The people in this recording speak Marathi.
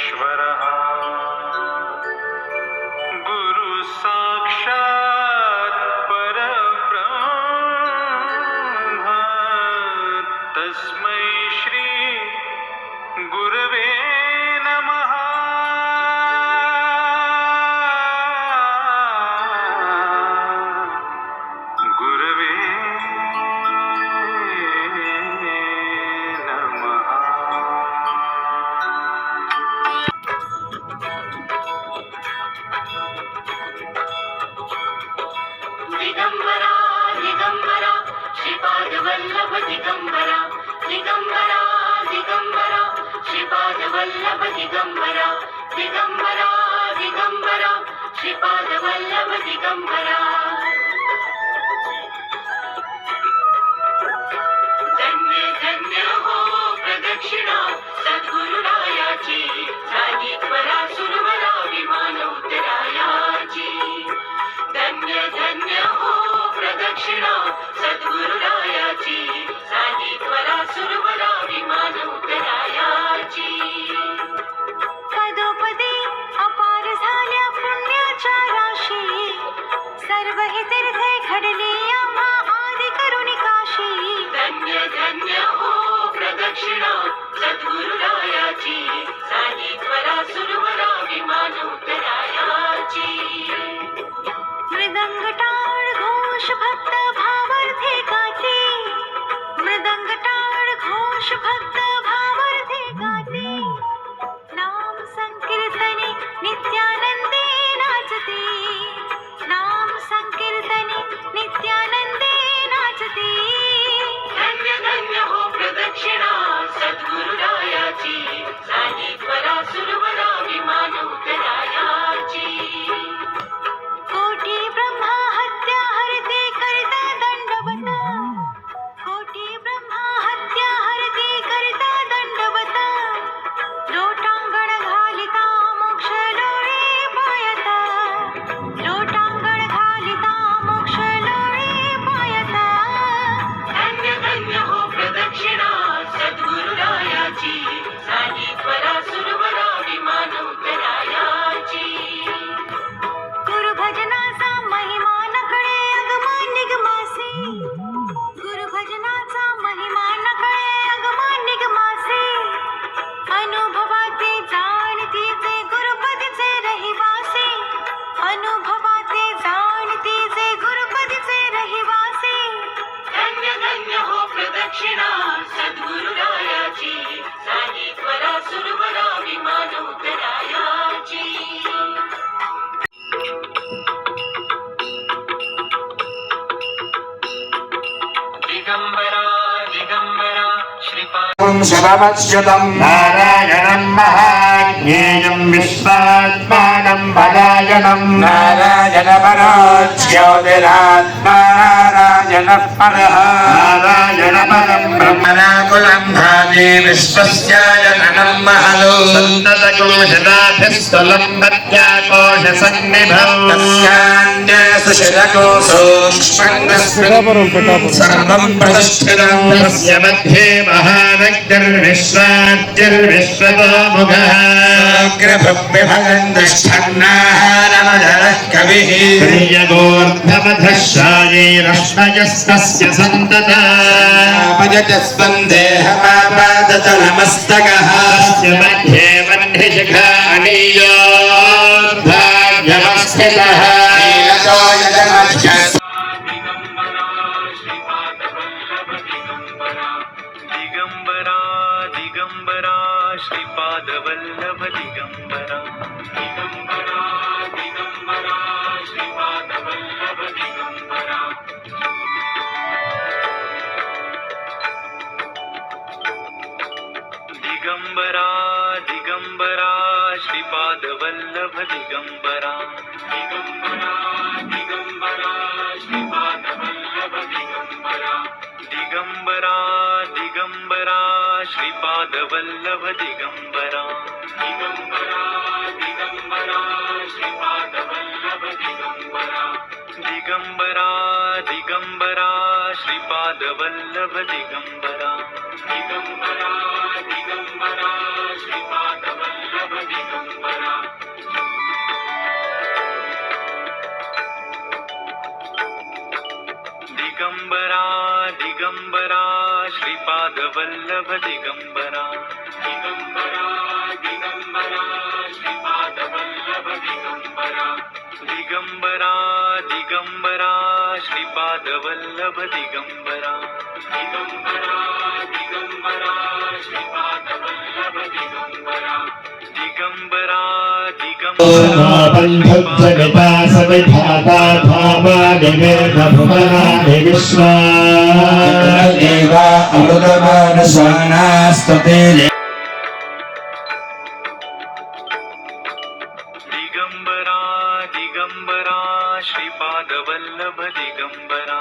परमेश्वरः गुरु साक्षात् परब्रह्म तस्मै श्री गुरवे नमः। गुरवे दिगंबरा दिगंबरा श्रीपाद वल्लभ दिगंबरा दिगंबरा दिगंबरा श्रीपाद वल्लभ दिगंबरा दिगंबरा दिगंबरा श्रीपाद वल्लभ दिगंबरा। धन्य धन्य हो प्रदक्षिणा सद्गुरुरायाची झाली त्वरा सुरवरा विमान उतरायाची। धन्य धन्य हो प्रदक्षिणा सद्गुरुरायाची झाली त्वरा सुरवरा विमान उतरायाची। पदोपदी अपार झाल्या पुण्याच्या राशी सर्व ही तीर्थे घडली आम्हा आदि करुणी काशी। धन्य धन्य हो प्रदक्षिणा सद्गुरुरायाची झाली त्वरा सुरवरा विमान उतरायाची। मृदंग टाळ घोष भक्त भावार्थे गाते मृदंग टाळ घोष भक्त भावार्थे गाते। नाम संकीर्तने नित्यानंदे नाचते नाम संकीर्तने नित्यानंदे नाचते। धन्य धन्य हो प्रदक्षिणा सद्गुरुरायाची झाली त्वरा सुरवरा विमान उतरायाची। कोटी ब्रह्मा हत्या हरते करता दंडवत कोटी ब्रह्मा हत्या हरते करता दंडवत। लोटांगण घालिता मोक्ष लोळे पायता लोटांगण घालिता मोक्ष लोळे पायता। धन्य धन्य हो प्रदक्षिणा सद्गुरुरायाची झाली त्वरा सुरवरा विमान उतरायाची। गुरुभजनाचा महिमा नकळे अगमा निगमासी गुरुभजनाचा महिमा नकळे अगमा निगमासी। अनुभवाते जाणतीचे गुरुपदीचे रहिवासी अनुभवाते जाणतीचे गुरुपदीचे रहिवासी। धन्य धन्य हो प्रदक्षिणा सद्गुरुरायाची झाली त्वरा सुरवरा विमान उतरायाची। दिगंबरा दिगंबरा श्रीपाद शिवमच्युतं नारायणं महाज्ञेयं विश्वात्मानं परायणं नारायणपरो ज्योतिरात्मा नारायणः परः नारायणपरं ब्रह्मणाकुलं भाति विश्वस्यायतनं महलो सन्ततकोशदाभिस्थलं भक्त्याकोशसन्निभौ तस्यान्ते सुशिरको सूक्ष्मं सर्वं प्रतिष्ठितं तस्य मध्ये महारग्निर्विश्वाद्यर्विश्वतोमुखः अग्रभुग्विभगन्तिष्ठन्नाहारमजरः कविः प्रियगोर्धमधः शायैरश्मयस्तस्य सन्ततः स्पन्देहमापादतलमस्तकः तस्य मध्ये वह्निशिखा अनीयोर्धाव्यवस्थितः नीलतो यजमध्यः। दिगंबरा दिगंबरा श्रीपाद वल्लभ दिगंबरा दिगंबरा दिगंबरा श्रीपाद वल्लभ दिगंबरा। दिगंबरा दिगंबरा श्रीपाद वल्लभ दिगंबरा दिगंबरा दिगंबरा श्रीपाद वल्लभ दिगंबरा। दिगंबरा दिगंबरा श्रीपाद वल्लभ दिगंबरा दिगंबरा दिगंबरा श्रीपाद वल्लभ दिगंबरा। दिगंबरा दिगंबरा श्रीपाद वल्लभ दिगंबरा दिगंबरा दिगंबरा श्रीपाद वल्लभ दिगंबरा। श्रीपादवल्लभ दिगंबरा दिगंबरा दिगंबरा श्रीपादवल्लभ दिगंबरा दिगंबरा दिगंबरा श्रीपादवल्लभ दिगंबरा दिगंबरा दिगंबरा श्रीपादवल्लभ दिगंबरा दिगंबरा दिगंबरा बन्धुजनिता सविधाता धामादिवेदभुवनादि विश्वा देवा अमृतमानसानास्तते दिगंबरा दिगंबरा श्रीपादवल्लभ दिगंबरा